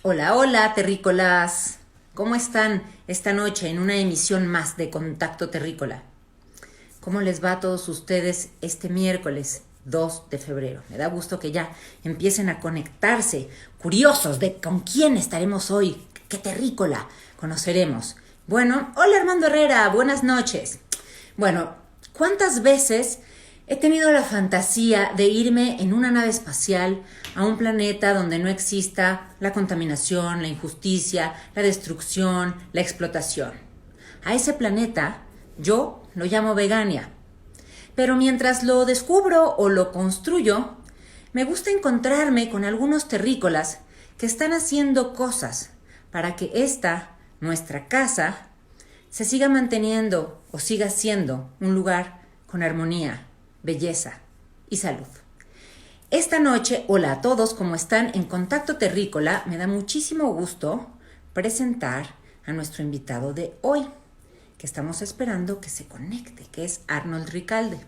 Hola, hola, terrícolas. ¿Cómo están esta noche en una emisión más de Contacto Terrícola? ¿Cómo les va a todos ustedes este miércoles 2 de febrero? Me da gusto que ya empiecen a conectarse, curiosos de con quién estaremos hoy, qué terrícola conoceremos. Bueno, hola Armando Herrera, buenas noches. Bueno, ¿cuántas veces he tenido la fantasía de irme en una nave espacial a un planeta donde no exista la contaminación, la injusticia, la destrucción, la explotación? A ese planeta yo lo llamo Vegania. Pero mientras lo descubro o lo construyo, me gusta encontrarme con algunos terrícolas que están haciendo cosas para que esta, nuestra casa, se siga manteniendo o siga siendo un lugar con armonía, belleza y salud. Esta noche, hola a todos, ¿cómo están? En Contacto Terrícola me da muchísimo gusto presentar a nuestro invitado de hoy, que estamos esperando que se conecte, que es Arnold Ricalde.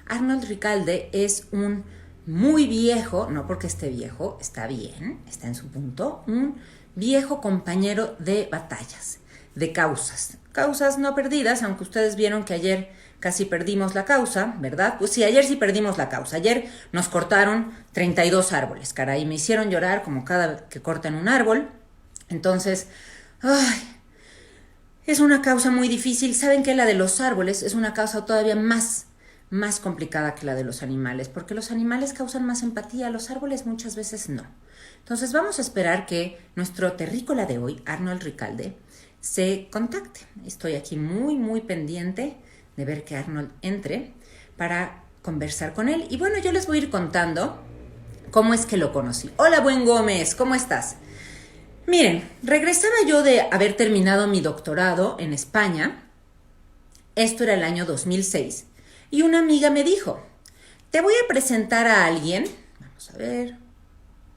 Arnold Ricalde es un muy viejo, no porque esté viejo, está bien, está en su punto, un viejo compañero de batallas, de causas no perdidas, aunque ustedes vieron que ayer casi perdimos la causa, ¿verdad? Pues sí, ayer sí perdimos la causa. Ayer nos cortaron 32 árboles, caray, me hicieron llorar como cada vez que cortan un árbol. Entonces, ay, es una causa muy difícil. Saben que la de los árboles es una causa todavía más complicada que la de los animales, porque los animales causan más empatía, los árboles muchas veces no. Entonces vamos a esperar que nuestro terrícola de hoy, Arnold Ricalde, se contacte. Estoy aquí muy pendiente de ver que Arnold entre para conversar con él. Y bueno, yo les voy a ir contando cómo es que lo conocí. Hola, buen Gómez, ¿cómo estás? Miren, regresaba yo de haber terminado mi doctorado en España, esto era el año 2006, y una amiga me dijo, te voy a presentar a alguien, vamos a ver,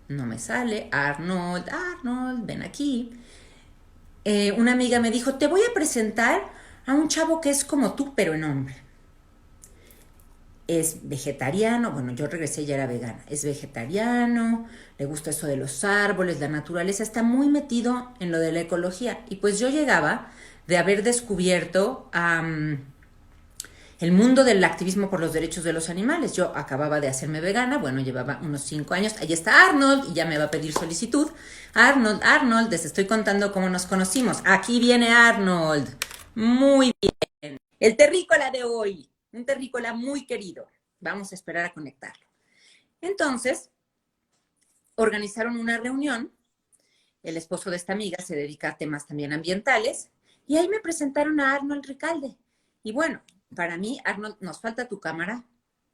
no me sale, Arnold, ven aquí. Una amiga me dijo, te voy a presentar a un chavo que es como tú, pero en hombre. Es vegetariano, bueno, yo regresé y ya era vegana, es vegetariano, le gusta eso de los árboles, la naturaleza, está muy metido en lo de la ecología. Y pues yo llegaba de haber descubierto el mundo del activismo por los derechos de los animales. Yo acababa de hacerme vegana, bueno, llevaba unos 5 años. Ahí está Arnold y ya me va a pedir solicitud. Arnold, les estoy contando cómo nos conocimos. Aquí viene Arnold. Muy bien. El terrícola de hoy, un terrícola muy querido. Vamos a esperar a conectarlo. Entonces, organizaron una reunión. El esposo de esta amiga se dedica a temas también ambientales. Y ahí me presentaron a Arnold Ricalde. Y bueno, para mí, Arnold, nos falta tu cámara.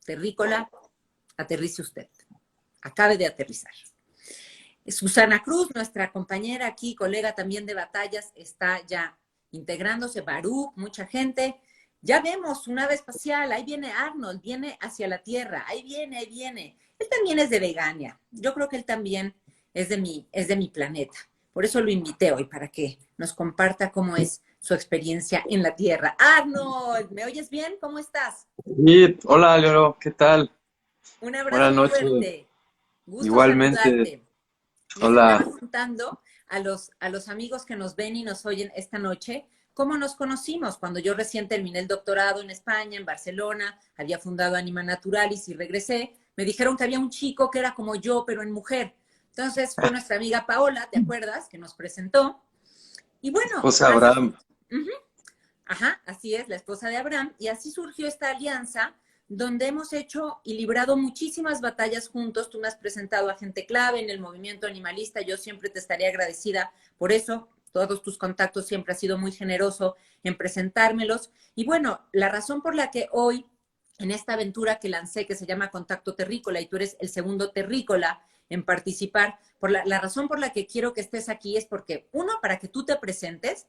Terrícola, aterrice usted. Acabe de aterrizar. Susana Cruz, nuestra compañera aquí, colega también de batallas, está ya integrándose. Baruch, mucha gente. Ya vemos una nave espacial, ahí viene Arnold, viene hacia la Tierra, ahí viene, ahí viene. Él también es de Vegania. Yo creo que él también es de mi planeta. Por eso lo invité hoy, para que nos comparta cómo es su experiencia en la Tierra. Arnold, ¿me oyes bien? ¿Cómo estás? Sí, hola Leoro, ¿qué tal? Un Buenas abrazo noches. fuerte. Gusto Igualmente, saludarte. Les estaba hola. contando a los amigos que nos ven y nos oyen esta noche cómo nos conocimos. Cuando yo recién terminé el doctorado en España, en Barcelona, había fundado Anima Naturalis y regresé, me dijeron que había un chico que era como yo, pero en mujer. Entonces fue nuestra amiga Paola, ¿te acuerdas? Que nos presentó. Y bueno, José así, Abraham. uh-huh, ajá, así es, la esposa de Abraham. Y así surgió esta alianza donde hemos hecho y librado muchísimas batallas juntos. Tú me has presentado a gente clave en el movimiento animalista. Yo siempre te estaré agradecida por eso. Todos tus contactos siempre has sido muy generoso en presentármelos. Y bueno, la razón por la que hoy, en esta aventura que lancé, que se llama Contacto Terrícola, y tú eres el segundo terrícola en participar, por la razón por la que quiero que estés aquí es porque, uno, para que tú te presentes,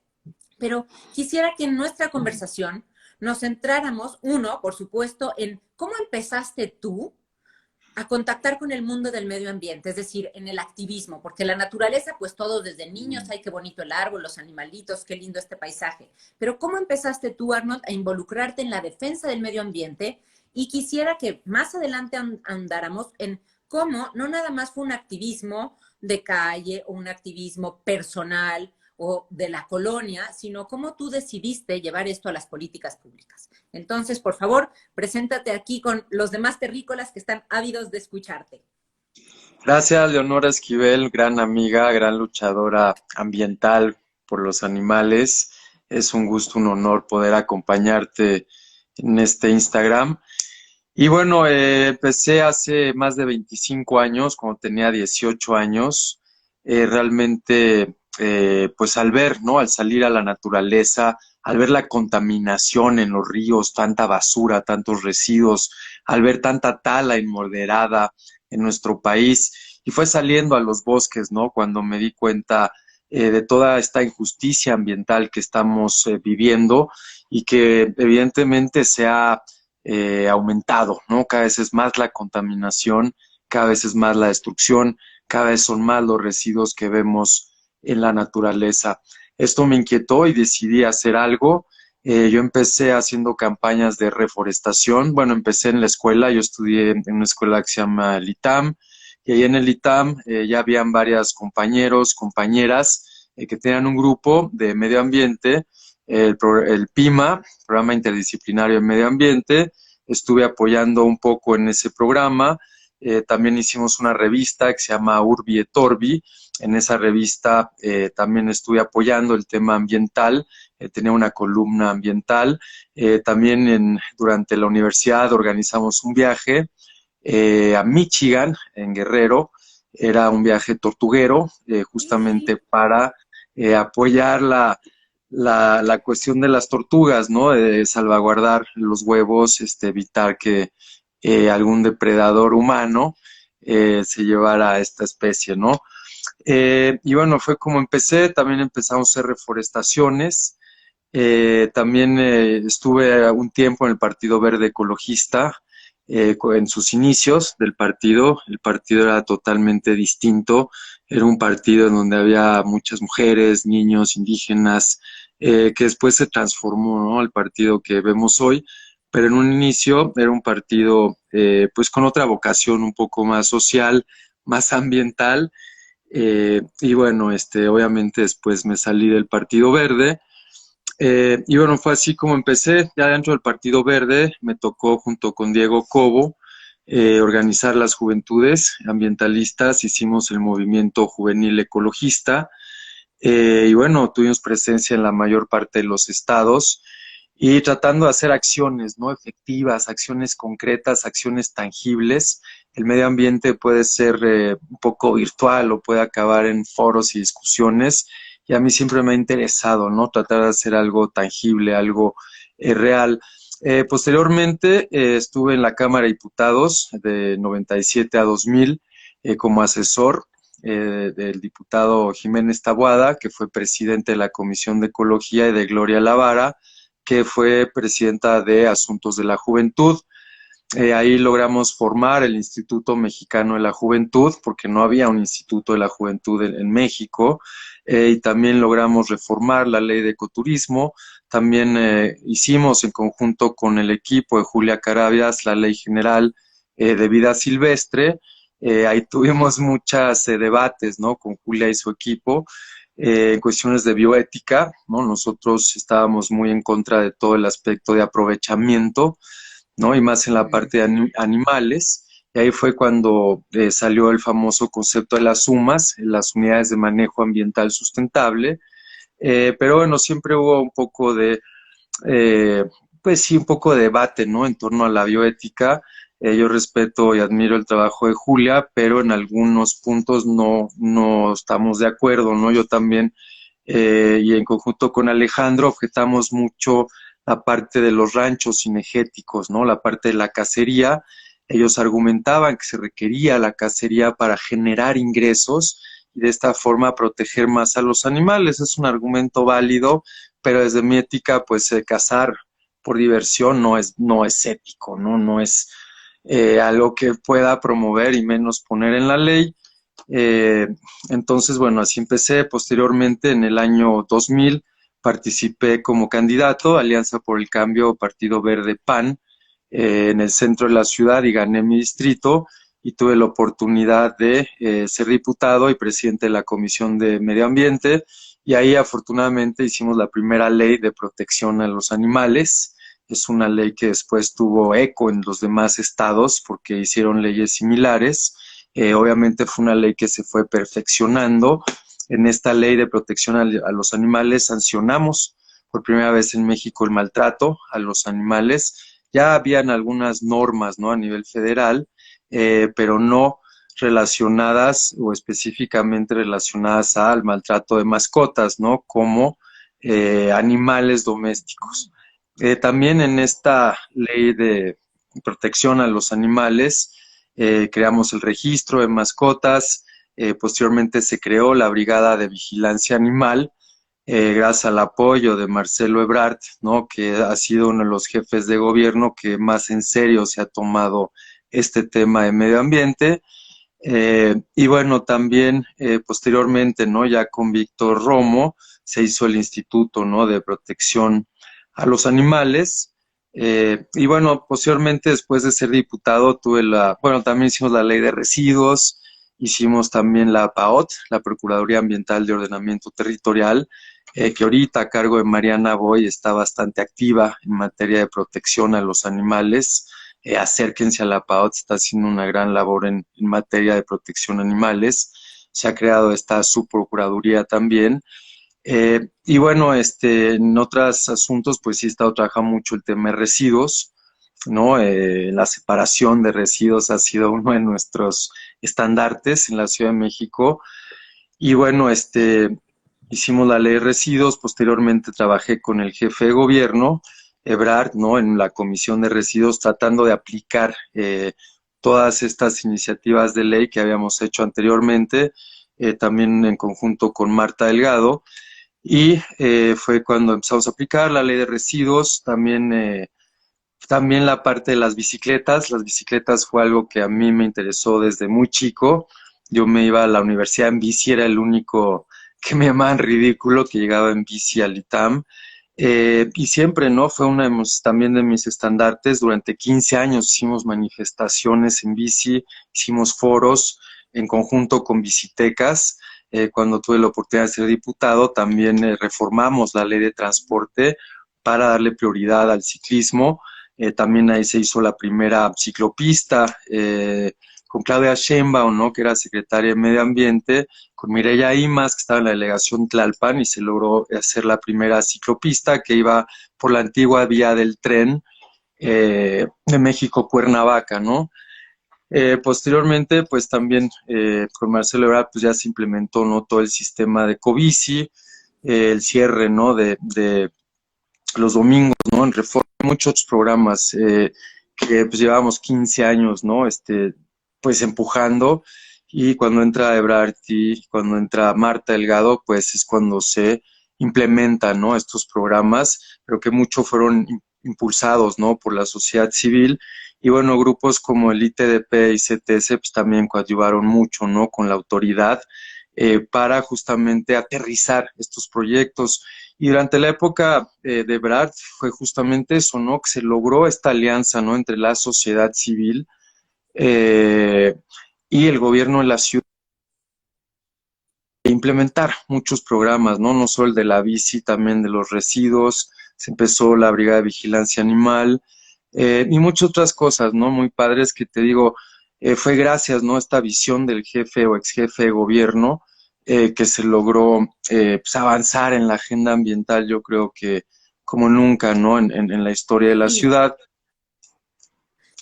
pero quisiera que en nuestra conversación nos centráramos, uno, por supuesto, en cómo empezaste tú a contactar con el mundo del medio ambiente, es decir, en el activismo, porque la naturaleza, pues todos desde niños, ay, qué bonito el árbol, los animalitos, qué lindo este paisaje. Pero ¿cómo empezaste tú, Arnold, a involucrarte en la defensa del medio ambiente? Y quisiera que más adelante andáramos en cómo no nada más fue un activismo de calle o un activismo personal o de la colonia, sino cómo tú decidiste llevar esto a las políticas públicas. Entonces, por favor, preséntate aquí con los demás terrícolas que están ávidos de escucharte. Gracias, Leonora Esquivel, gran amiga, gran luchadora ambiental por los animales. Es un gusto, un honor poder acompañarte en este Instagram. Y bueno, empecé hace más de 25 años, cuando tenía 18 años, realmente, pues al ver, ¿no? Al salir a la naturaleza, al ver la contaminación en los ríos, tanta basura, tantos residuos, al ver tanta tala inmoderada en nuestro país, y fue saliendo a los bosques, ¿no? Cuando me di cuenta de toda esta injusticia ambiental que estamos viviendo y que evidentemente se ha aumentado, ¿no? Cada vez es más la contaminación, cada vez es más la destrucción, cada vez son más los residuos que vemos en la naturaleza. Esto me inquietó y decidí hacer algo. Yo empecé haciendo campañas de reforestación. Bueno, empecé en la escuela, yo estudié en una escuela que se llama el ITAM, y ahí en el ITAM ya habían varias compañeros, compañeras que tenían un grupo de medio ambiente, el PIMA, Programa Interdisciplinario de Medio Ambiente. Estuve apoyando un poco en ese programa. También hicimos una revista que se llama Urbi et Orbi. En esa revista también estuve apoyando el tema ambiental, tenía una columna ambiental. También durante la universidad organizamos un viaje a Michigan, en Guerrero. Era un viaje tortuguero, justamente para apoyar la cuestión de las tortugas, ¿no? De salvaguardar los huevos, evitar que algún depredador humano se llevara a esta especie, ¿no? Y bueno, fue como empecé. También empezamos a hacer reforestaciones. También estuve un tiempo en el Partido Verde Ecologista, en sus inicios del partido. El partido era totalmente distinto, era un partido en donde había muchas mujeres, niños, indígenas, que después se transformó, ¿no? Al partido que vemos hoy, pero en un inicio era un partido pues con otra vocación un poco más social, más ambiental. Y bueno, obviamente después me salí del Partido Verde. Y bueno, fue así como empecé. Ya dentro del Partido Verde me tocó, junto con Diego Cobo, organizar las juventudes ambientalistas. Hicimos el movimiento juvenil ecologista. Y bueno, tuvimos presencia en la mayor parte de los estados y tratando de hacer acciones, ¿no? Efectivas, acciones concretas, acciones tangibles. El medio ambiente puede ser un poco virtual o puede acabar en foros y discusiones, y a mí siempre me ha interesado, ¿no? Tratar de hacer algo tangible, algo real. Posteriormente estuve en la Cámara de Diputados de 97 a 2000 como asesor del diputado Jiménez Taboada, que fue presidente de la Comisión de Ecología, y de Gloria Lavara, que fue presidenta de Asuntos de la Juventud. Ahí logramos formar el Instituto Mexicano de la Juventud, porque no había un Instituto de la Juventud en México. Y también logramos reformar la ley de ecoturismo. También hicimos en conjunto con el equipo de Julia Carabias la Ley General de Vida Silvestre. Ahí tuvimos muchos debates, ¿no? Con Julia y su equipo en cuestiones de bioética, ¿no? Nosotros estábamos muy en contra de todo el aspecto de aprovechamiento, ¿no? Y más en la parte de animales. Y ahí fue cuando salió el famoso concepto de las UMAS, las unidades de manejo ambiental sustentable. Pero bueno, siempre hubo un poco de, pues sí, un poco de debate, ¿no? En torno a la bioética. Yo respeto y admiro el trabajo de Julia, pero en algunos puntos no estamos de acuerdo, ¿no? Yo también, y en conjunto con Alejandro, objetamos mucho la parte de los ranchos cinegéticos, ¿no? La parte de la cacería. Ellos argumentaban que se requería la cacería para generar ingresos y de esta forma proteger más a los animales. Es un argumento válido, pero desde mi ética, pues cazar por diversión no es ético, ¿no? No es algo que pueda promover y menos poner en la ley. Eh, entonces, bueno, así empecé. Posteriormente, en el año 2000, participé como candidato, Alianza por el Cambio, Partido Verde PAN, en el centro de la ciudad, y gané mi distrito. y tuve la oportunidad de ser diputado y presidente de la Comisión de Medio Ambiente, y ahí afortunadamente hicimos la primera ley de protección a los animales. Es una ley que después tuvo eco en los demás estados porque hicieron leyes similares. Obviamente fue una ley que se fue perfeccionando. En esta ley de protección a los animales sancionamos por primera vez en México el maltrato a los animales. Ya habían algunas normas, ¿no? A nivel federal, pero no relacionadas o específicamente relacionadas al maltrato de mascotas, ¿no? Como animales domésticos. También en esta ley de protección a los animales, creamos el registro de mascotas, posteriormente se creó la Brigada de Vigilancia Animal, gracias al apoyo de Marcelo Ebrard, ¿no? Que ha sido uno de los jefes de gobierno que más en serio se ha tomado este tema de medio ambiente. Y bueno, también posteriormente, ¿no? Ya con Víctor Romo se hizo el Instituto, ¿no? De Protección a los Animales. Y bueno, posteriormente, después de ser diputado, bueno, también hicimos la ley de residuos, hicimos también la PAOT, la Procuraduría Ambiental de Ordenamiento Territorial, que ahorita a cargo de Mariana Boy está bastante activa en materia de protección a los animales. Acérquense a la PAOT, está haciendo una gran labor en materia de protección a animales. Se ha creado esta subprocuraduría también. Y bueno, en otros asuntos, pues sí he estado trabajando mucho el tema de residuos, ¿no? La separación de residuos ha sido uno de nuestros estandartes en la Ciudad de México. Y bueno, hicimos la ley de residuos, posteriormente trabajé con el jefe de gobierno, Ebrard, ¿no? En la comisión de residuos, tratando de aplicar todas estas iniciativas de ley que habíamos hecho anteriormente, también en conjunto con Marta Delgado, y fue cuando empezamos a aplicar la ley de residuos, también la parte de las bicicletas. Las bicicletas fue algo que a mí me interesó desde muy chico. Yo me iba a la universidad en bici, era el único que me llamaban ridículo, que llegaba en bici al ITAM. Y siempre, ¿no? Fue uno también de mis estandartes. Durante 15 años hicimos manifestaciones en bici, hicimos foros en conjunto con Bicitecas. Cuando tuve la oportunidad de ser diputado, también reformamos la ley de transporte para darle prioridad al ciclismo. También ahí se hizo la primera ciclopista con Claudia Sheinbaum, ¿no? Que era secretaria de Medio Ambiente, con Mireya Imas, que estaba en la delegación Tlalpan, y se logró hacer la primera ciclopista que iba por la antigua vía del tren de México-Cuernavaca, ¿no? Posteriormente, pues también con Marcelo Ebrard, pues ya se implementó, ¿no? Todo el sistema de Covici, el cierre, ¿no? De los domingos, ¿no? En Reforma, muchos otros programas que pues llevábamos 15 años, ¿no? Pues empujando, y cuando entra Ebrard y cuando entra Marta Delgado, pues es cuando se implementan, ¿no? Estos programas, pero que muchos fueron impulsados, ¿no? Por la sociedad civil, y bueno, grupos como el ITDP y CTS pues también coadyuvaron mucho, ¿no? Con la autoridad para justamente aterrizar estos proyectos. Y durante la época de Brad fue justamente eso, ¿no? Que se logró esta alianza, ¿no? Entre la sociedad civil eh, y el gobierno de la ciudad, e implementar muchos programas, ¿no? No solo el de la bici, también de los residuos. Se empezó la Brigada de Vigilancia Animal y muchas otras cosas, ¿no? Muy padres que te digo, fue gracias, ¿no? Esta visión del jefe o ex jefe de gobierno que se logró pues avanzar en la agenda ambiental, yo creo que como nunca, ¿no? En la historia de la Y, ciudad.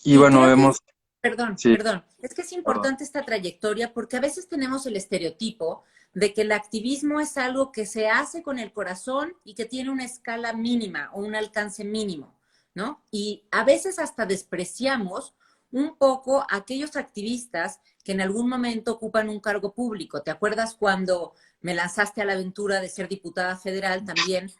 Y y bueno, creo que vemos, es, perdón, sí, perdón, es que es perdón. importante esta trayectoria porque a veces tenemos el estereotipo de que el activismo es algo que se hace con el corazón y que tiene una escala mínima o un alcance mínimo, ¿no? Y a veces hasta despreciamos un poco a aquellos activistas que en algún momento ocupan un cargo público. ¿Te acuerdas cuando me lanzaste a la aventura de ser diputada federal también?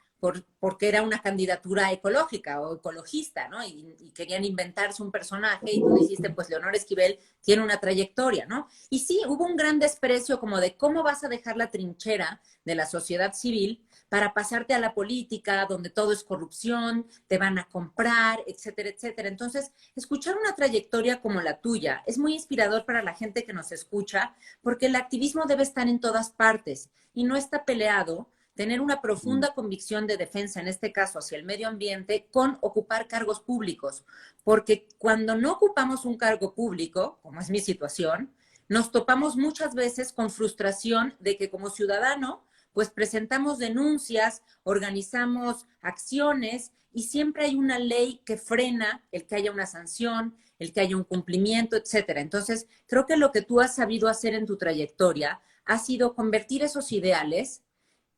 porque era una candidatura ecológica o ecologista, ¿no? Y querían inventarse un personaje y tú dijiste, pues Leonor Esquivel tiene una trayectoria, ¿no? Y sí, hubo un gran desprecio como de cómo vas a dejar la trinchera de la sociedad civil para pasarte a la política, donde todo es corrupción, te van a comprar, etcétera, etcétera. Entonces, escuchar una trayectoria como la tuya es muy inspirador para la gente que nos escucha, porque el activismo debe estar en todas partes y no está peleado tener una profunda convicción de defensa, en este caso hacia el medio ambiente, con ocupar cargos públicos. Porque cuando no ocupamos un cargo público, como es mi situación, nos topamos muchas veces con frustración de que como ciudadano, pues presentamos denuncias, organizamos acciones y siempre hay una ley que frena el que haya una sanción, el que haya un cumplimiento, etcétera. Entonces, creo que lo que tú has sabido hacer en tu trayectoria ha sido convertir esos ideales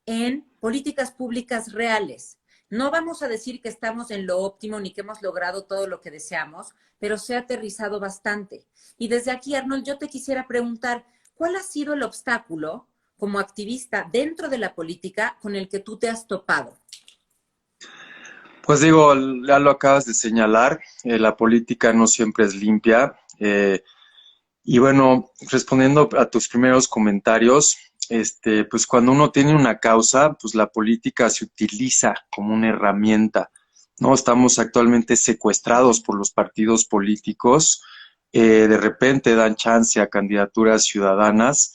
en políticas públicas reales. No vamos a decir que estamos en lo óptimo ni que hemos logrado todo lo que deseamos, pero se ha aterrizado bastante. Y desde aquí, Arnold, yo te quisiera preguntar, ¿cuál ha sido el obstáculo como activista dentro de la política con el que tú te has topado? Pues digo, ya lo acabas de señalar, la política no siempre es limpia. Y bueno, respondiendo a tus primeros comentarios, pues cuando uno tiene una causa, pues la política se utiliza como una herramienta, ¿no? Estamos actualmente secuestrados por los partidos políticos, de repente dan chance a candidaturas ciudadanas,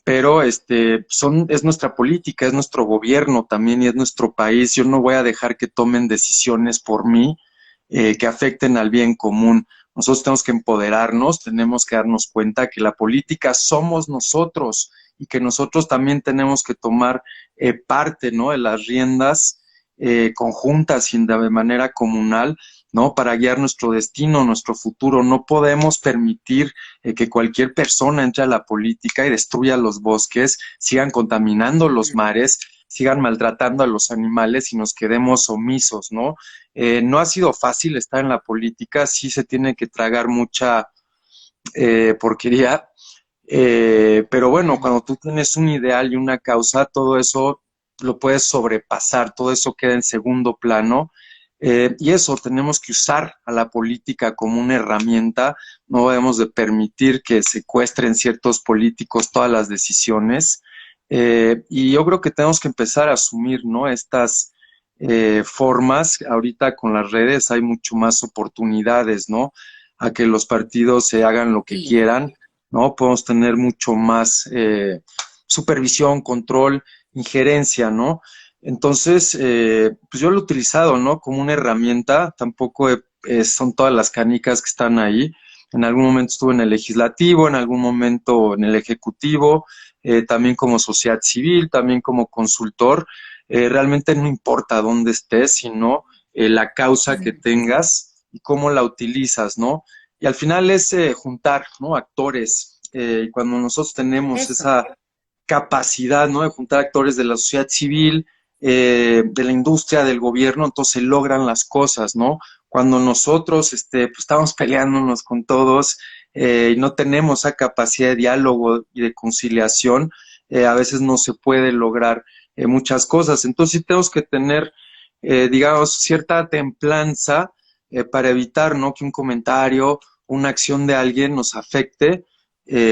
pero es nuestra política, es nuestro gobierno también y es nuestro país. Yo no voy a dejar que tomen decisiones por mí, que afecten al bien común. Nosotros tenemos que empoderarnos, tenemos que darnos cuenta que la política somos nosotros y que nosotros también tenemos que tomar parte, ¿no?, de las riendas conjuntas y de manera comunal, ¿no?, para guiar nuestro destino, nuestro futuro. No podemos permitir que cualquier persona entre a la política y destruya los bosques, sigan contaminando los mares, sigan maltratando a los animales y nos quedemos omisos, ¿no? No ha sido fácil estar en la política, sí se tiene que tragar mucha porquería, pero bueno, cuando tú tienes un ideal y una causa, todo eso lo puedes sobrepasar, todo eso queda en segundo plano. Y eso, tenemos que usar a la política como una herramienta, no debemos de permitir que secuestren ciertos políticos todas las decisiones. Y yo creo que tenemos que empezar a asumir, ¿no?, estas formas. Ahorita con las redes hay mucho más oportunidades, ¿no?, a que los partidos se hagan lo que Sí. quieran, ¿no? Podemos tener mucho más supervisión, control, injerencia, ¿no? Entonces, pues yo lo he utilizado, ¿no?, como una herramienta. Tampoco son todas las canicas que están ahí. En algún momento estuve en el legislativo, en algún momento en el ejecutivo, también como sociedad civil, también como consultor. Realmente no importa dónde estés, sino la causa que tengas y cómo la utilizas, ¿no? Y al final es juntar, ¿no?, actores. Y cuando nosotros tenemos Eso. esa capacidad, ¿no?, de juntar actores de la sociedad civil, de la industria, del gobierno, entonces se logran las cosas, ¿no? Cuando nosotros pues estamos peleándonos con todos y no tenemos esa capacidad de diálogo y de conciliación, a veces no se puede lograr muchas cosas. Entonces sí tenemos que tener, digamos, cierta templanza para evitar, ¿no?, que un comentario, una acción de alguien nos afecte,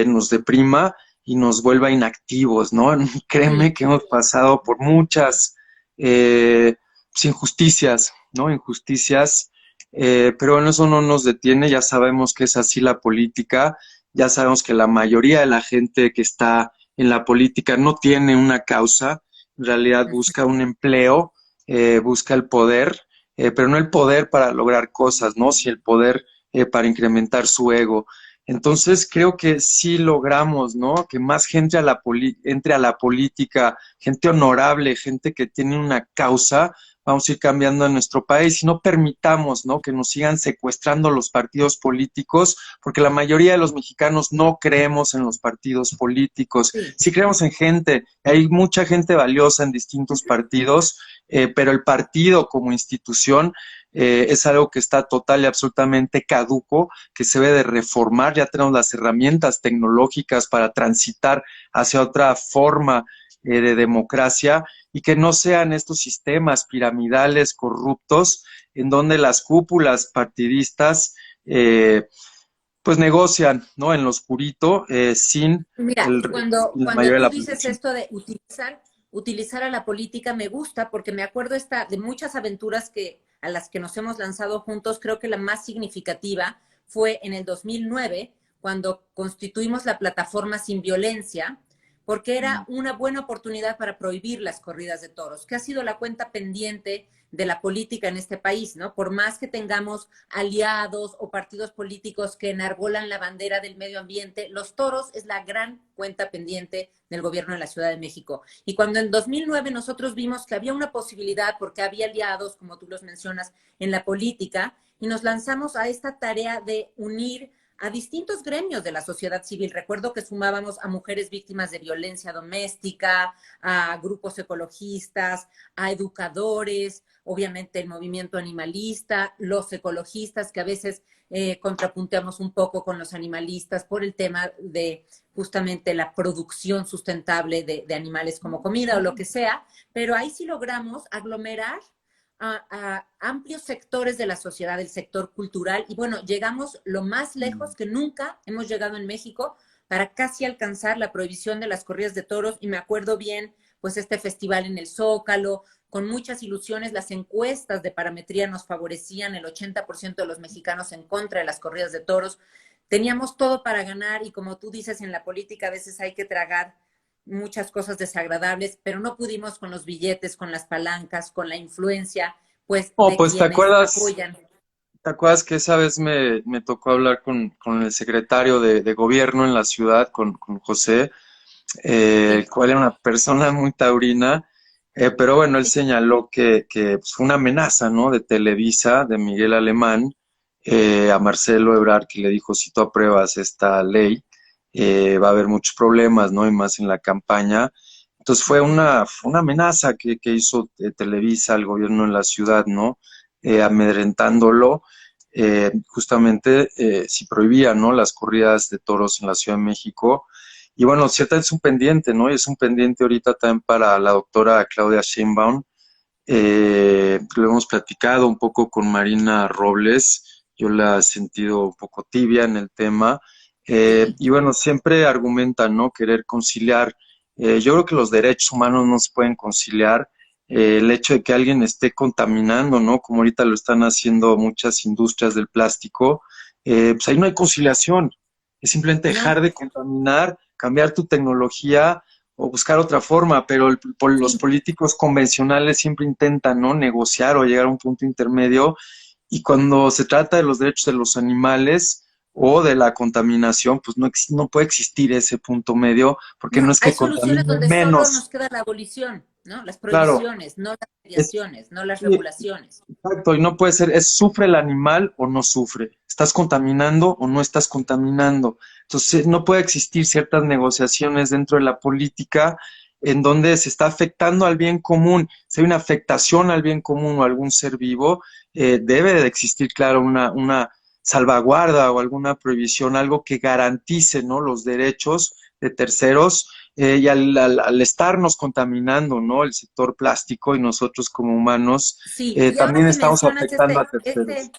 nos deprima y nos vuelva inactivos, ¿no? Créeme Sí. que hemos pasado por muchas pues, injusticias, ¿no? Injusticias, pero bueno, eso no nos detiene. Ya sabemos que es así la política, ya sabemos que la mayoría de la gente que está en la política no tiene una causa, en realidad busca un empleo, busca el poder, pero no el poder para lograr cosas, ¿no? Si el poder para incrementar su ego. Entonces creo que sí logramos, ¿no?, que más gente entre a la política, gente honorable, gente que tiene una causa. Vamos a ir cambiando en nuestro país y no permitamos, ¿no?, que nos sigan secuestrando los partidos políticos, porque la mayoría de los mexicanos no creemos en los partidos políticos. Sí. Sí creemos en gente, hay mucha gente valiosa en distintos partidos, pero el partido como institución es algo que está total y absolutamente caduco, que se debe de reformar. Ya tenemos las herramientas tecnológicas para transitar hacia otra forma de democracia y que no sean estos sistemas piramidales corruptos en donde las cúpulas partidistas pues negocian, ¿no? En lo oscurito, Mira, sin la cuando mayoría de tú la dices población. esto de utilizar a la política, me gusta porque me acuerdo de muchas aventuras a las que nos hemos lanzado juntos. Creo que la más significativa fue en el 2009, cuando constituimos la plataforma Sin Violencia, porque era una buena oportunidad para prohibir las corridas de toros, que ha sido la cuenta pendiente de la política en este país, ¿no? Por más que tengamos aliados o partidos políticos que enarbolan la bandera del medio ambiente, los toros es la gran cuenta pendiente del gobierno de la Ciudad de México. Y cuando en 2009 nosotros vimos que había una posibilidad, porque había aliados, como tú los mencionas, en la política, y nos lanzamos a esta tarea de unir a distintos gremios de la sociedad civil. Recuerdo que sumábamos a mujeres víctimas de violencia doméstica, a grupos ecologistas, a educadores, obviamente el movimiento animalista, los ecologistas que a veces contrapunteamos un poco con los animalistas por el tema de justamente la producción sustentable de animales como comida o lo que sea, pero ahí sí logramos aglomerar a amplios sectores de la sociedad, el sector cultural, y bueno, llegamos lo más lejos que nunca hemos llegado en México para casi alcanzar la prohibición de las corridas de toros, y me acuerdo bien, pues este festival en el Zócalo, con muchas ilusiones, las encuestas de parametría nos favorecían el 80% de los mexicanos en contra de las corridas de toros, teníamos todo para ganar y como tú dices, en la política a veces hay que tragar muchas cosas desagradables, pero no pudimos con los billetes, con las palancas, con la influencia, pues Oh, de pues quienes apoyan. te acuerdas que esa vez me tocó hablar con el secretario de gobierno en la ciudad, con José, el Sí, cual era una persona muy taurina, pero bueno, él señaló que pues, fue una amenaza, ¿no? De Televisa, de Miguel Alemán, a Marcelo Ebrard, que le dijo, si tú apruebas esta ley, va a haber muchos problemas, ¿no? Y más en la campaña. Entonces fue una amenaza que hizo Televisa al gobierno en la ciudad, ¿no? Amedrentándolo, justamente si prohibía, ¿no? Las corridas de toros en la Ciudad de México. Y bueno, cierta es un pendiente, ¿no? Y es un pendiente ahorita también para la doctora Claudia Sheinbaum. Lo hemos platicado un poco con Marina Robles. Yo la he sentido un poco tibia en el tema. sí. Y bueno, siempre argumentan, ¿no? Querer conciliar. Yo creo que los derechos humanos no se pueden conciliar. El hecho de que alguien esté contaminando, ¿no? Como ahorita lo están haciendo muchas industrias del plástico, pues ahí no hay conciliación. Es simplemente dejar No, de contaminar, cambiar tu tecnología o buscar otra forma, pero los sí. políticos convencionales siempre intentan, ¿no? Negociar o llegar a un punto intermedio y cuando se trata de los derechos de los animales o de la contaminación, pues no puede existir ese punto medio porque no No, es hay que soluciones contamine donde solo menos, nos queda la abolición, ¿no? Las claro, prohibiciones, no las es, mediaciones, no las sí, regulaciones. exacto, y no puede ser, es sufre el animal o no sufre, estás contaminando o no estás contaminando. Entonces, no puede existir ciertas negociaciones dentro de la política en donde se está afectando al bien común. Si hay una afectación al bien común o a algún ser vivo, debe de existir, claro, una salvaguarda o alguna prohibición, algo que garantice, ¿no? Los derechos de terceros y al estarnos contaminando, ¿no? El sector plástico y nosotros como humanos Sí, y ahora también que estamos mencionas afectando a terceros.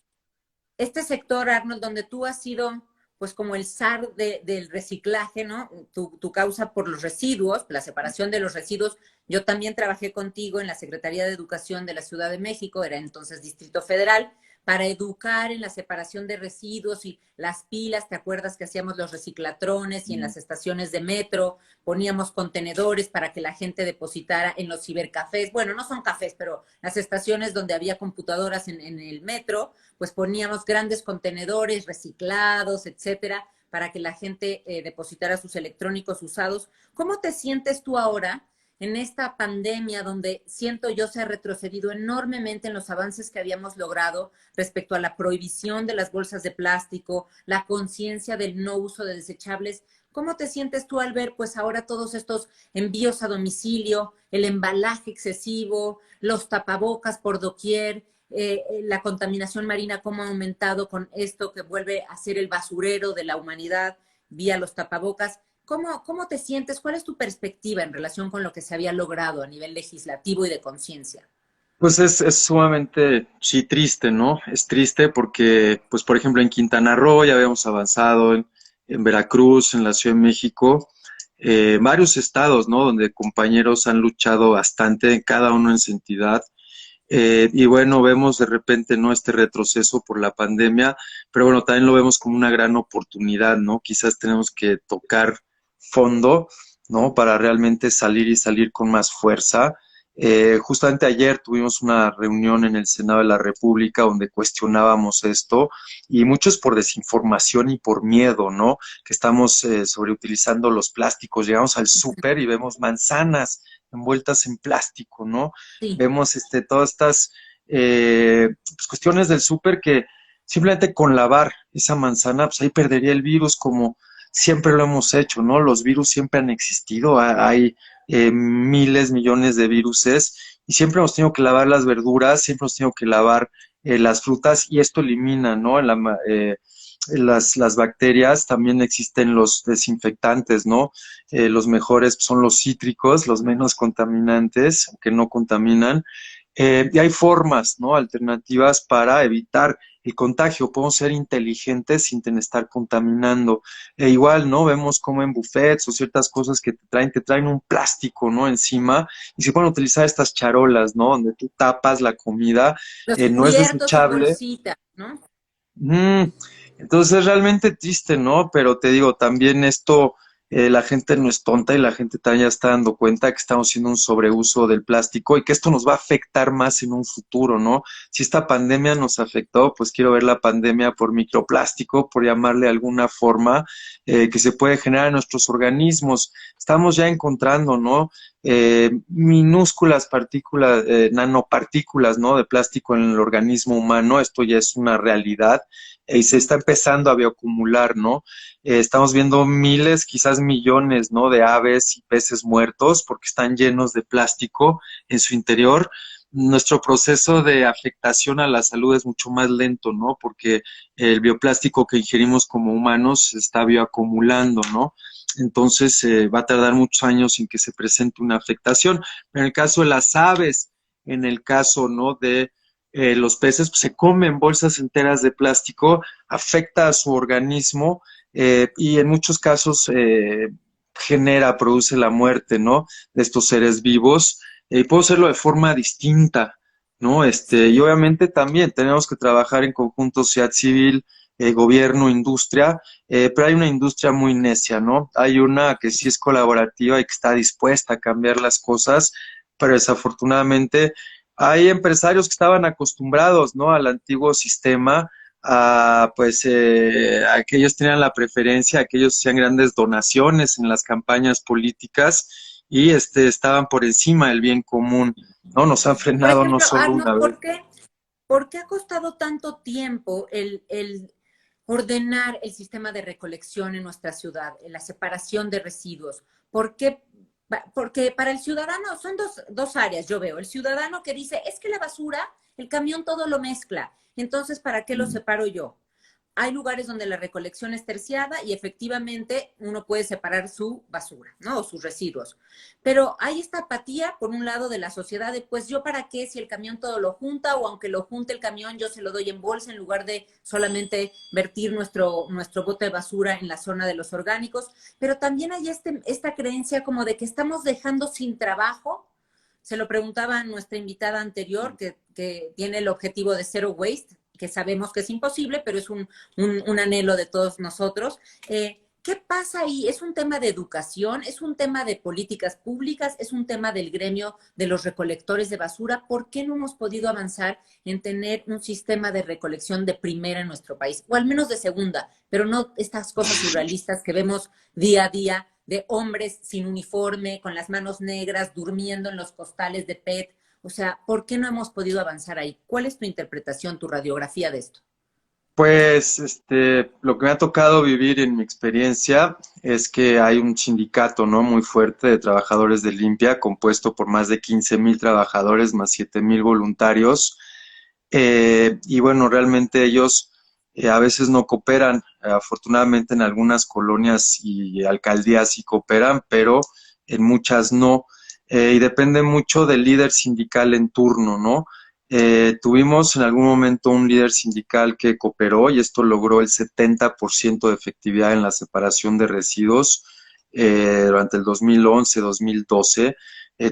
este sector, Arnold, donde tú has sido pues como el zar del reciclaje, ¿no? Tu causa por los residuos, la separación de los residuos. Yo también trabajé contigo en la Secretaría de Educación de la Ciudad de México, era entonces Distrito Federal, para educar en la separación de residuos y las pilas. ¿Te acuerdas que hacíamos los reciclatrones y en las estaciones de metro poníamos contenedores para que la gente depositara en los cibercafés? Bueno, no son cafés, pero las estaciones donde había computadoras en el metro, pues poníamos grandes contenedores reciclados, etcétera, para que la gente depositara sus electrónicos usados. ¿Cómo te sientes tú ahora en esta pandemia donde siento yo se ha retrocedido enormemente en los avances que habíamos logrado respecto a la prohibición de las bolsas de plástico, la conciencia del no uso de desechables? ¿Cómo te sientes tú al ver pues ahora todos estos envíos a domicilio, el embalaje excesivo, los tapabocas por doquier, la contaminación marina, cómo ha aumentado con esto que vuelve a ser el basurero de la humanidad vía los tapabocas? ¿Cómo te sientes? ¿Cuál es tu perspectiva en relación con lo que se había logrado a nivel legislativo y de conciencia? Pues es sumamente, sí, triste, ¿no? Es triste porque, pues, por ejemplo, en Quintana Roo ya habíamos avanzado, en Veracruz, en la Ciudad de México, varios estados, ¿no? Donde compañeros han luchado bastante, cada uno en su entidad. Y bueno, vemos de repente, ¿no? Este retroceso por la pandemia, pero bueno, también lo vemos como una gran oportunidad, ¿no? Quizás tenemos que tocar fondo, ¿no? Para realmente salir y salir con más fuerza. Justamente ayer tuvimos una reunión en el Senado de la República donde cuestionábamos esto y muchos por desinformación y por miedo, ¿no? Que estamos sobreutilizando los plásticos. Llegamos al súper y vemos manzanas envueltas en plástico, ¿no? Sí. Vemos todas estas pues, cuestiones del súper que simplemente con lavar esa manzana, pues ahí perdería el virus como siempre lo hemos hecho, ¿no? Los virus siempre han existido, hay miles, millones de viruses y siempre hemos tenido que lavar las verduras, siempre hemos tenido que lavar las frutas y esto elimina, ¿no? Las bacterias, también existen los desinfectantes, ¿no? Los mejores son los cítricos, los menos contaminantes, que no contaminan. Y hay formas, ¿no? Alternativas para evitar el contagio. Podemos ser inteligentes sin estar contaminando. E igual, ¿no? Vemos como en buffets o ciertas cosas que te traen un plástico, ¿no? Encima y se pueden utilizar estas charolas, ¿no? Donde tú tapas la comida, Los no es cubiertos y desechable. bolsitas, ¿no? Mm, entonces es realmente triste, ¿no? Pero te digo, también esto, la gente no es tonta y la gente también ya está dando cuenta que estamos haciendo un sobreuso del plástico y que esto nos va a afectar más en un futuro, ¿no? Si esta pandemia nos afectó, pues quiero ver la pandemia por microplástico, por llamarle de alguna forma, que se puede generar en nuestros organismos. Estamos ya encontrando, ¿no? Minúsculas partículas, nanopartículas, ¿no? De plástico en el organismo humano. Esto ya es una realidad y se está empezando a bioacumular, ¿no? Estamos viendo miles, quizás millones, ¿no? De aves y peces muertos porque están llenos de plástico en su interior. Nuestro proceso de afectación a la salud es mucho más lento, ¿no? Porque el bioplástico que ingerimos como humanos se está bioacumulando, ¿no? Entonces va a tardar muchos años en que se presente una afectación. Pero en el caso de las aves, en el caso, ¿no? De los peces, pues, se comen bolsas enteras de plástico, afecta a su organismo y en muchos casos produce la muerte, ¿no? De estos seres vivos. Y puedo hacerlo de forma distinta, ¿no? Y Sí. obviamente también tenemos que trabajar en conjunto, sociedad civil, gobierno, industria, pero hay una industria muy necia, ¿no? Hay una que sí es colaborativa y que está dispuesta a cambiar las cosas, pero desafortunadamente hay empresarios que estaban acostumbrados, ¿no? Al antiguo sistema, a que ellos tenían la preferencia, a que ellos hacían grandes donaciones en las campañas políticas y estaban por encima del bien común, ¿no? Nos han Por frenado no ejemplo, solo una Arnold, vez. ¿por qué ha costado tanto tiempo el ordenar el sistema de recolección en nuestra ciudad, en la separación de residuos? ¿Por qué? Porque para el ciudadano son dos áreas, yo veo. El ciudadano que dice, es que la basura, el camión todo lo mezcla, entonces, ¿para qué lo separo yo? Hay lugares donde la recolección es terciada y efectivamente uno puede separar su basura, ¿no? O sus residuos. Pero hay esta apatía, por un lado, de la sociedad de, pues yo para qué si el camión todo lo junta o aunque lo junte el camión, yo se lo doy en bolsa en lugar de solamente vertir nuestro bote de basura en la zona de los orgánicos. Pero también hay esta creencia como de que estamos dejando sin trabajo. Se lo preguntaba a nuestra invitada anterior, que tiene el objetivo de zero waste, que sabemos que es imposible, pero es un anhelo de todos nosotros. ¿Qué pasa ahí? ¿Es un tema de educación? ¿Es un tema de políticas públicas? ¿Es un tema del gremio de los recolectores de basura? ¿Por qué no hemos podido avanzar en tener un sistema de recolección de primera en nuestro país? O al menos de segunda, pero no estas cosas surrealistas que vemos día a día de hombres sin uniforme, con las manos negras, durmiendo en los costales de PET. O sea, ¿por qué no hemos podido avanzar ahí? ¿Cuál es tu interpretación, tu radiografía de esto? Pues lo que me ha tocado vivir en mi experiencia es que hay un sindicato, ¿no? Muy fuerte de trabajadores de limpia, compuesto por más de 15,000 trabajadores más 7,000 voluntarios. Y bueno, realmente ellos a veces no cooperan Afortunadamente en algunas colonias y alcaldías sí cooperan, pero en muchas no. Y depende mucho del líder sindical en turno, ¿no? Tuvimos en algún momento un líder sindical que cooperó y esto logró el 70% de efectividad en la separación de residuos durante el 2011-2012.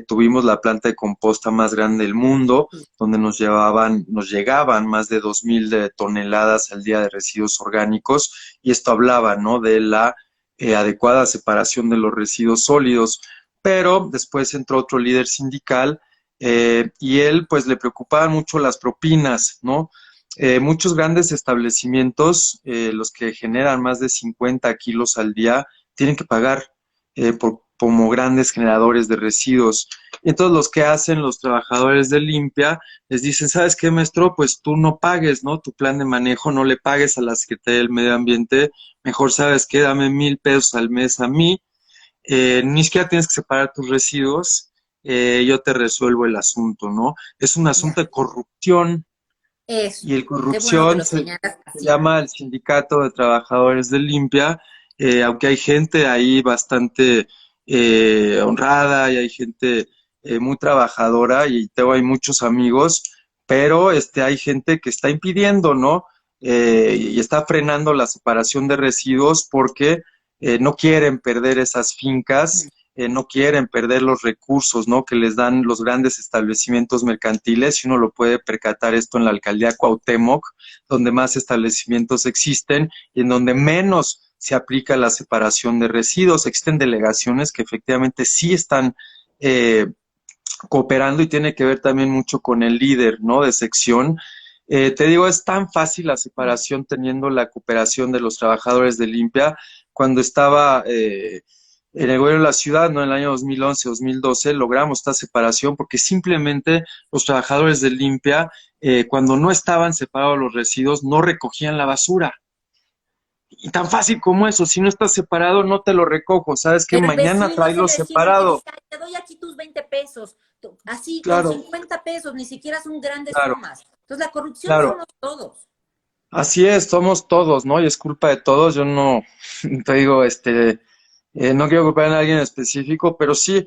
Tuvimos la planta de composta más grande del mundo, donde nos llegaban más de 2.000 toneladas al día de residuos orgánicos, y esto hablaba, ¿no?, de la adecuada separación de los residuos sólidos. Pero después entró otro líder sindical y él pues le preocupaban mucho las propinas, ¿no? Muchos grandes establecimientos, los que generan más de 50 kilos al día, tienen que pagar como grandes generadores de residuos. Entonces, los que hacen los trabajadores de limpia les dicen, ¿sabes qué, maestro? Pues tú no pagues, ¿no? Tu plan de manejo no le pagues a la Secretaría del Medio Ambiente, mejor, ¿sabes qué? Dame 1,000 pesos al mes a mí, ni siquiera tienes que separar tus residuos, yo te resuelvo el asunto, ¿no? Es un asunto Ya, de corrupción, eso. y el Qué bueno que corrupción lo se señalas así. llama el Sindicato de Trabajadores de Limpia, aunque hay gente ahí bastante honrada y hay gente muy trabajadora y tengo ahí muchos amigos, pero hay gente que está impidiendo, ¿no? Y está frenando la separación de residuos porque no quieren perder esas fincas, no quieren perder los recursos, ¿no?, que les dan los grandes establecimientos mercantiles. Y uno lo puede percatar esto en la alcaldía Cuauhtémoc, donde más establecimientos existen y en donde menos se aplica la separación de residuos. Existen delegaciones que efectivamente sí están eh, cooperando, y tiene que ver también mucho con el líder, ¿no?, de sección. Te digo, es tan fácil la separación teniendo la cooperación de los trabajadores de limpia. Cuando estaba en el gobierno de la ciudad, ¿no?, en el año 2011-2012, logramos esta separación porque simplemente los trabajadores de limpia, cuando no estaban separados los residuos, no recogían la basura. Y tan fácil como eso, si no estás separado, no te lo recojo. Sabes que Pero el mañana vecino es tráelo el vecino el que separado. dice, "Ay, te doy aquí tus 20 pesos, así con Claro, 50 pesos, ni siquiera son grandes claro, sumas. Entonces la corrupción claro. somos todos. Así es, somos todos, ¿no? Y es culpa de todos. Yo no, te digo, no quiero culpar a alguien específico, pero sí,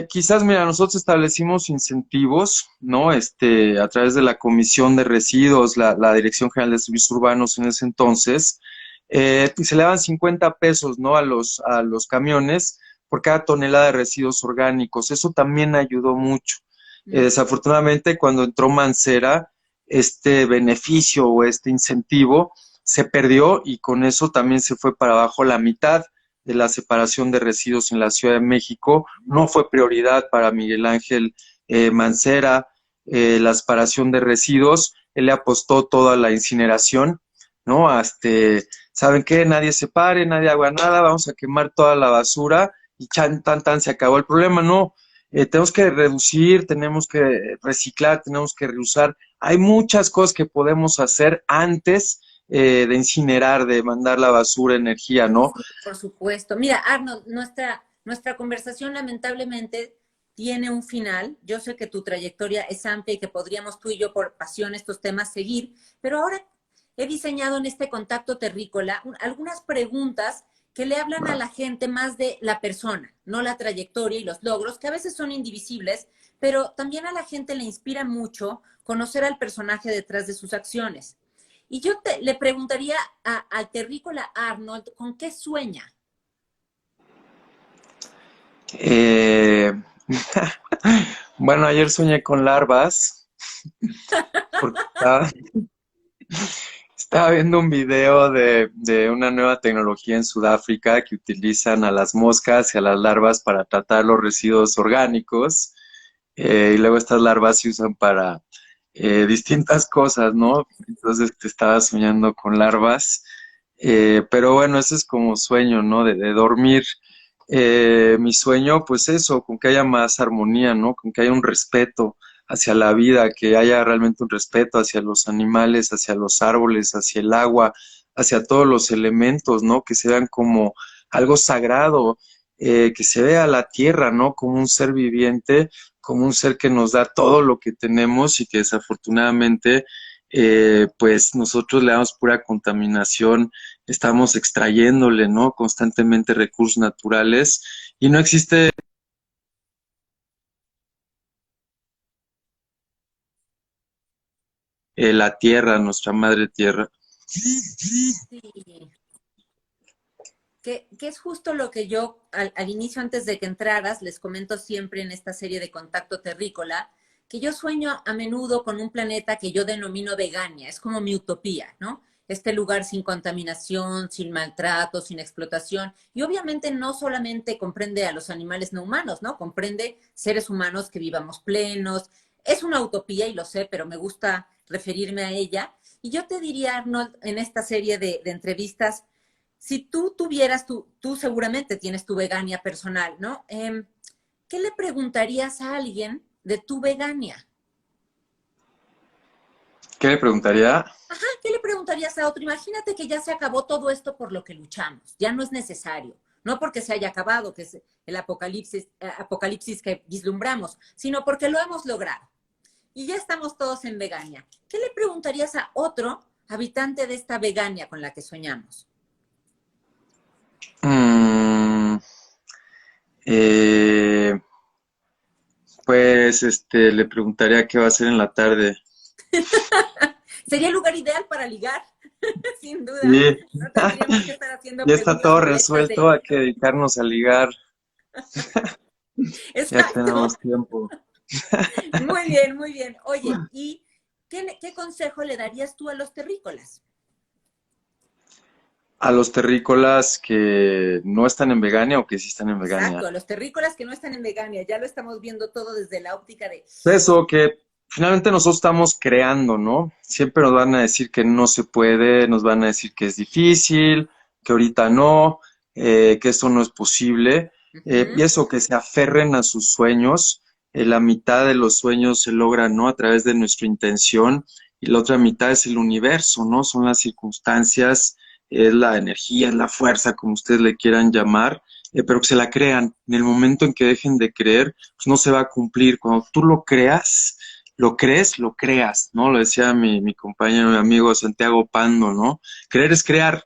quizás, mira, nosotros establecimos incentivos, ¿no? A través de la Comisión de Residuos, la Dirección General de Servicios Urbanos en ese entonces, y se le daban 50 pesos, ¿no?, a los camiones por cada tonelada de residuos orgánicos. Eso también ayudó mucho. Mm. Desafortunadamente, cuando entró Mancera, este beneficio o este incentivo se perdió, y con eso también se fue para abajo la mitad de la separación de residuos en la Ciudad de México. No fue prioridad para Miguel Ángel Mancera la separación de residuos. Él le apostó toda la incineración, ¿no? ¿Saben qué? Nadie separe, nadie haga nada, vamos a quemar toda la basura y chan, tan, tan, se acabó el problema. No, tenemos que reducir, tenemos que reciclar, tenemos que reusar. Hay muchas cosas que podemos hacer antes de incinerar, de mandar la basura, energía, Sí, ¿no? sí, por supuesto. Mira, Arnold, nuestra conversación lamentablemente tiene un final. Yo sé que tu trayectoria es amplia y que podríamos tú y yo por pasión estos temas seguir, pero ahora he diseñado en este contacto terrícola algunas preguntas que le hablan a la gente más de la persona, no la trayectoria y los logros, que a veces son indivisibles, pero también a la gente le inspira mucho conocer al personaje detrás de sus acciones. Y yo le preguntaría al terrícola Arnold, ¿con qué sueña? Eh, bueno, ayer soñé con larvas porque estaba viendo un video de una nueva tecnología en Sudáfrica que utilizan a las moscas y a las larvas para tratar los residuos orgánicos, y luego estas larvas se usan para distintas cosas, ¿no? Entonces te estaba soñando con larvas, pero bueno, ese es como sueño, ¿no? De dormir. Mi sueño, pues eso, con que haya más armonía, ¿no? Con que haya un respeto hacia la vida, que haya realmente un respeto hacia los animales, hacia los árboles, hacia el agua, hacia todos los elementos, ¿no? Que se vean como algo sagrado, que se vea la tierra, ¿no? Como un ser viviente, como un ser que nos da todo lo que tenemos y que desafortunadamente pues nosotros le damos pura contaminación, estamos extrayéndole, ¿no? Constantemente recursos naturales y no existe la tierra, nuestra madre tierra. Sí. Que es justo lo que yo al inicio, antes de que entraras, les comento siempre en esta serie de Contacto Terrícola, que yo sueño a menudo con un planeta que yo denomino Vegania, es como mi utopía, ¿no? Este lugar sin contaminación, sin maltrato, sin explotación, y obviamente no solamente comprende a los animales no humanos, ¿no? Comprende seres humanos que vivamos plenos. Es una utopía y lo sé, pero me gusta referirme a ella. Y yo te diría, Arnold, en esta serie de entrevistas, si tú tuvieras, tú seguramente tienes tu vegania personal, ¿no? ¿Qué le preguntarías a alguien de tu vegania? ¿Qué le preguntaría? Ajá, ¿qué le preguntarías a otro? Imagínate que ya se acabó todo esto por lo que luchamos, ya no es necesario, no porque se haya acabado, que es el apocalipsis que vislumbramos, sino porque lo hemos logrado y ya estamos todos en vegania. ¿Qué le preguntarías a otro habitante de esta vegania con la que soñamos? Mm, eh, pues le preguntaría qué va a hacer en la tarde. Sería el lugar ideal para ligar, sin duda. Sí, No tendríamos que estar haciendo ya está preguntas todo directas resuelto, de... hay que dedicarnos a ligar, ya tenemos Exacto. tiempo. Muy bien, muy bien. Oye, ¿y qué consejo le darías tú a los terrícolas? A los terrícolas que no están en Vegania o que sí están en Exacto, Vegania. a los terrícolas que no están en Vegania. Ya lo estamos viendo todo desde la óptica de... Eso, que finalmente nosotros estamos creando, ¿no? Siempre nos van a decir que no se puede, nos van a decir que es difícil, que ahorita no, que esto no es posible. Y Ujú. eso, que se aferren a sus sueños. La mitad de los sueños se logran, ¿no? A través de nuestra intención y la otra mitad es el universo, ¿no? Son las circunstancias, es la energía, es la fuerza, como ustedes le quieran llamar, pero que se la crean. En el momento en que dejen de creer, pues no se va a cumplir. Cuando tú lo creas, lo crees, lo creas, ¿no? Lo decía mi compañero, mi amigo Santiago Pando, ¿no? Creer es crear,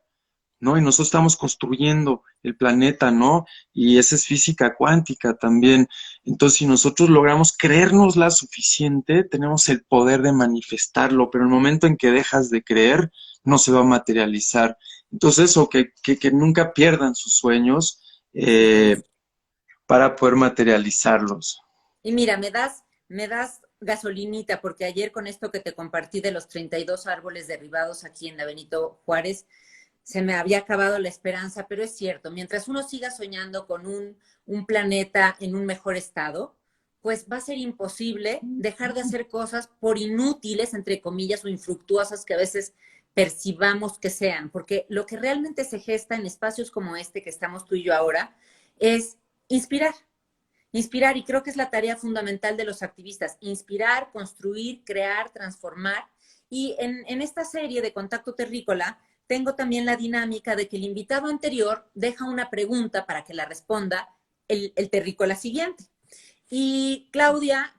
¿no? Y nosotros estamos construyendo el planeta, ¿no? Y esa es física cuántica también. Entonces, si nosotros logramos creérnosla suficiente, tenemos el poder de manifestarlo, pero el momento en que dejas de creer, no se va a materializar. Entonces, eso, que nunca pierdan sus sueños, Así es. para poder materializarlos. Y mira, me das gasolinita, porque ayer con esto que te compartí de los 32 árboles derribados aquí en la Benito Juárez, se me había acabado la esperanza, pero es cierto, mientras uno siga soñando con un planeta en un mejor estado, pues va a ser imposible dejar de hacer cosas por inútiles, entre comillas, o infructuosas que a veces percibamos que sean, porque lo que realmente se gesta en espacios como este que estamos tú y yo ahora es inspirar, inspirar, y creo que es la tarea fundamental de los activistas, inspirar, construir, crear, transformar. Y en esta serie de Contacto Terrícola tengo también la dinámica de que el invitado anterior deja una pregunta para que la responda el terrícola siguiente. Y Claudia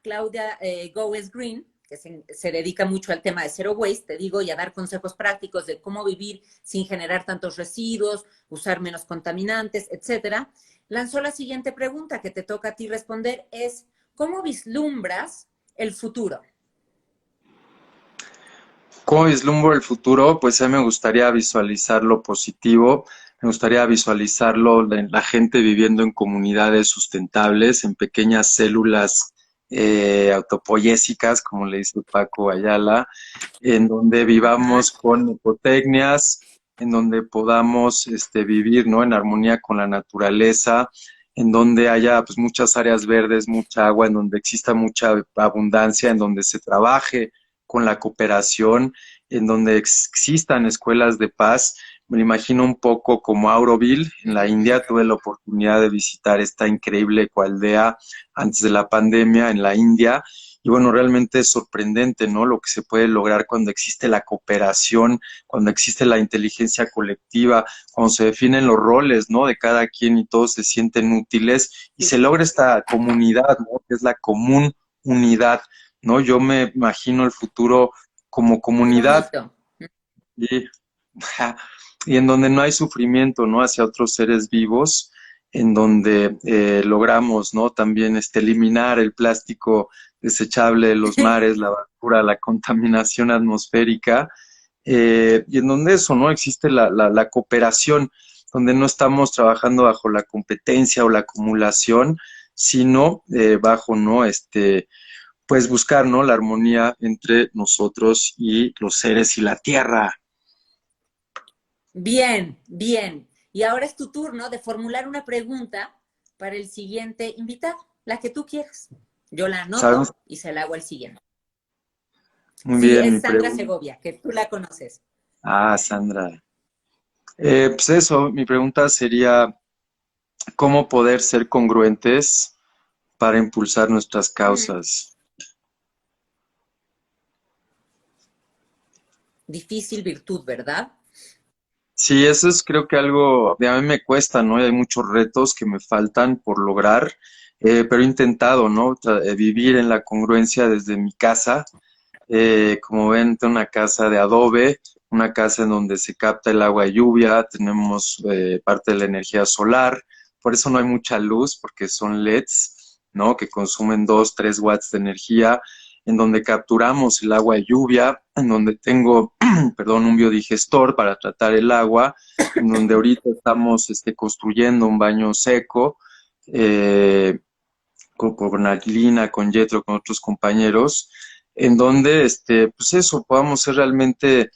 Goes Green, que se dedica mucho al tema de zero waste, te digo, y a dar consejos prácticos de cómo vivir sin generar tantos residuos, usar menos contaminantes, etcétera, lanzó la siguiente pregunta que te toca a ti responder, es ¿cómo vislumbras el futuro? ¿Cómo vislumbro el futuro? Pues a mí me gustaría visualizar lo positivo, me gustaría visualizarlo en la gente viviendo en comunidades sustentables, en pequeñas células autopoyésicas, como le dice Paco Ayala, en donde Ajá. vivamos con ecotecnias, en donde podamos vivir, ¿no? En armonía con la naturaleza, en donde haya pues, muchas áreas verdes, mucha agua, en donde exista mucha abundancia, en donde se trabaje con la cooperación, en donde existan escuelas de paz. Me imagino un poco como Auroville en la India. Tuve la oportunidad de visitar esta increíble ecoaldea antes de la pandemia en la India. Y bueno, realmente es sorprendente, ¿no? Lo que se puede lograr cuando existe la cooperación, cuando existe la inteligencia colectiva, cuando se definen los roles, ¿no? De cada quien y todos se sienten útiles y se Sí. logra esta comunidad, ¿no? Que es la común unidad, ¿no? Yo me imagino el futuro como Qué comunidad bonito. y, y en donde no hay sufrimiento, ¿no? Hacia otros seres vivos, en donde logramos, ¿no? También eliminar el plástico desechable de los mares, la basura, la contaminación atmosférica, y en donde eso, ¿no? Existe la cooperación, donde no estamos trabajando bajo la competencia o la acumulación, sino bajo, ¿no? Pues buscar, ¿no? La armonía entre nosotros y los seres y la tierra. Bien, bien. Y ahora es tu turno de formular una pregunta para el siguiente invitado, la que tú quieras. Yo la ¿Sabemos? anoto y se la hago al siguiente. Muy Sí, bien, es mi Sandra pregunta. Segovia, que tú la conoces. Ah, Sandra. Pues eso, mi pregunta sería, ¿cómo poder ser congruentes para impulsar nuestras Mm, causas? difícil virtud, ¿verdad? Sí, eso es creo que algo, a mí me cuesta, ¿no? Y hay muchos retos que me faltan por lograr, pero he intentado, ¿no? Vivir en la congruencia desde mi casa. Como ven, tengo una casa de adobe, una casa en donde se capta el agua de lluvia, tenemos parte de la energía solar, por eso no hay mucha luz, porque son LEDs, ¿no? Que consumen 2, 3 watts de energía, en donde capturamos el agua de lluvia, en donde tengo, perdón, un biodigestor para tratar el agua, en donde ahorita estamos construyendo un baño seco, eh, con Aguilina, con Yetro, con otros compañeros, en donde, pues eso, podamos ser realmente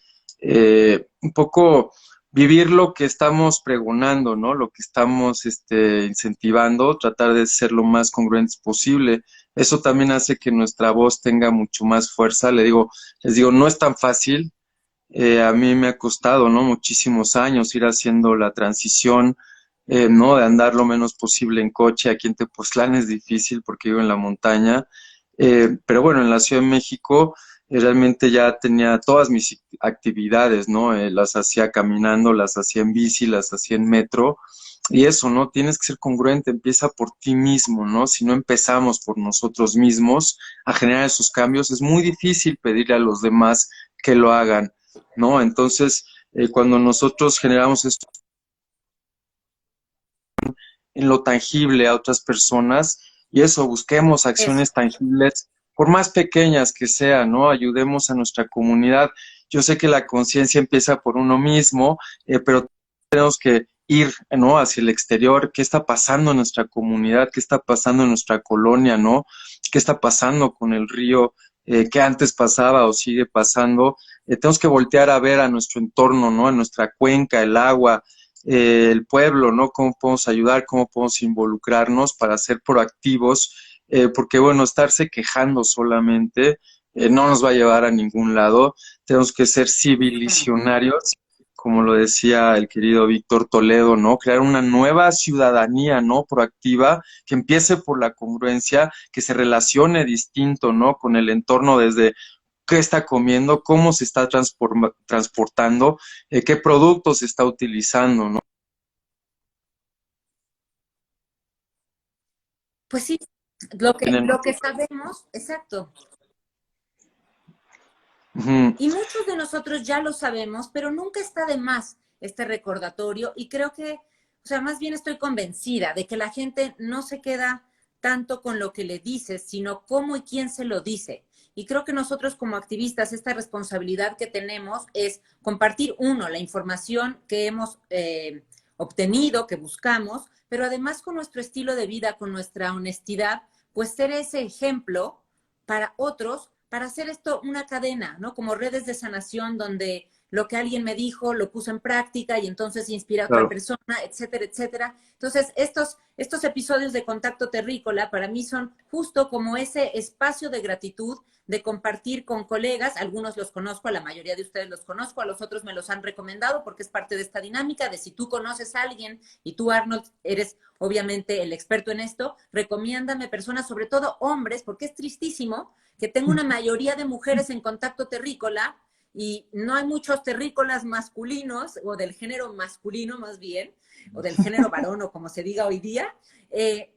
un poco vivir lo que estamos pregonando, ¿no? Lo que estamos incentivando, tratar de ser lo más congruentes posible. Eso también hace que nuestra voz tenga mucho más fuerza. Les digo, no es tan fácil. A mí me ha costado, ¿no? Muchísimos años ir haciendo la transición, ¿no? De andar lo menos posible en coche. Aquí en Tepoztlán es difícil porque vivo en la montaña. Pero bueno, en la Ciudad de México realmente ya tenía todas mis actividades, ¿no? Las hacía caminando, las hacía en bici, las hacía en metro. Y eso, ¿no? Tienes que ser congruente, empieza por ti mismo, ¿no? Si no empezamos por nosotros mismos a generar esos cambios, es muy difícil pedirle a los demás que lo hagan. ¿No? Entonces, cuando nosotros generamos esto en lo tangible a otras personas, y eso, busquemos Eso. acciones tangibles, por más pequeñas que sean, ¿no? Ayudemos a nuestra comunidad. Yo sé que la conciencia empieza por uno mismo, pero tenemos que ir, ¿no? Hacia el exterior, qué está pasando en nuestra comunidad, qué está pasando en nuestra colonia, ¿no? ¿Qué está pasando con el río que antes pasaba o sigue pasando? Tenemos que voltear a ver a nuestro entorno, ¿no? A nuestra cuenca, el agua, el pueblo, ¿no? Cómo podemos ayudar, cómo podemos involucrarnos para ser proactivos, porque bueno, estarse quejando solamente no nos va a llevar a ningún lado. Tenemos que ser civilizonarios, como lo decía el querido Víctor Toledo, ¿no? Crear una nueva ciudadanía, ¿no? Proactiva, que empiece por la congruencia, que se relacione distinto, ¿no? Con el entorno desde qué está comiendo, cómo se está transportando, qué productos se está utilizando, ¿no? Pues sí, Tienen lo que mucho. sabemos, exacto. Ujú, Y muchos de nosotros ya lo sabemos, pero nunca está de más este recordatorio y creo que, o sea, más bien estoy convencida de que la gente no se queda tanto con lo que le dices, sino cómo y quién se lo dice. Y creo que nosotros como activistas, esta responsabilidad que tenemos es compartir, uno, la información que hemos obtenido, que buscamos, pero además con nuestro estilo de vida, con nuestra honestidad, pues ser ese ejemplo para otros, para hacer esto una cadena, ¿no? Como redes de sanación donde lo que alguien me dijo lo puso en práctica y entonces inspira a otra claro. persona, etcétera, etcétera. Entonces, estos episodios de Contacto Terrícola para mí son justo como ese espacio de gratitud, de compartir con colegas, algunos los conozco, a la mayoría de ustedes los conozco, a los otros me los han recomendado porque es parte de esta dinámica de si tú conoces a alguien y tú, Arnold, eres obviamente el experto en esto, recomiéndame personas, sobre todo hombres, porque es tristísimo que tengo una mayoría de mujeres en Contacto Terrícola y no hay muchos terrícolas masculinos, o del género masculino más bien, o del género varón, o como se diga hoy día,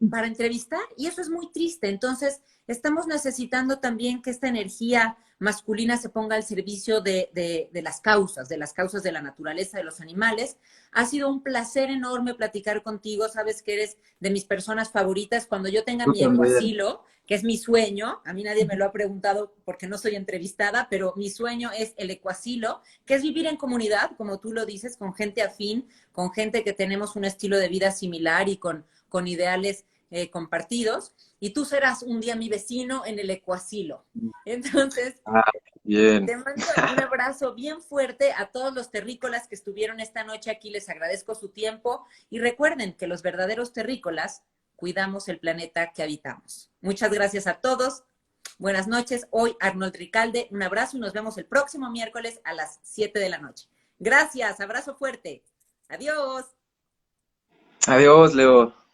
para entrevistar, y eso es muy triste. Entonces, estamos necesitando también que esta energía masculina se ponga al servicio de las causas, de las causas de la naturaleza, de los animales. Ha sido un placer enorme platicar contigo, sabes que eres de mis personas favoritas. Cuando yo tenga Tú mi también. ecoasilo, que es mi sueño, a mí nadie me lo ha preguntado porque no soy entrevistada, pero mi sueño es el ecoasilo, que es vivir en comunidad, como tú lo dices, con gente afín, con gente que tenemos un estilo de vida similar y con ideales compartidos, y tú serás un día mi vecino en el ecoasilo. Entonces, Ah, bien. te mando un abrazo bien fuerte a todos los terrícolas que estuvieron esta noche aquí. Les agradezco su tiempo y recuerden que los verdaderos terrícolas cuidamos el planeta que habitamos. Muchas gracias a todos. Buenas noches. Hoy Arnold Ricalde. Un abrazo y nos vemos el próximo miércoles a las 7 de la noche. Gracias. Abrazo fuerte. Adiós. Adiós, Leo.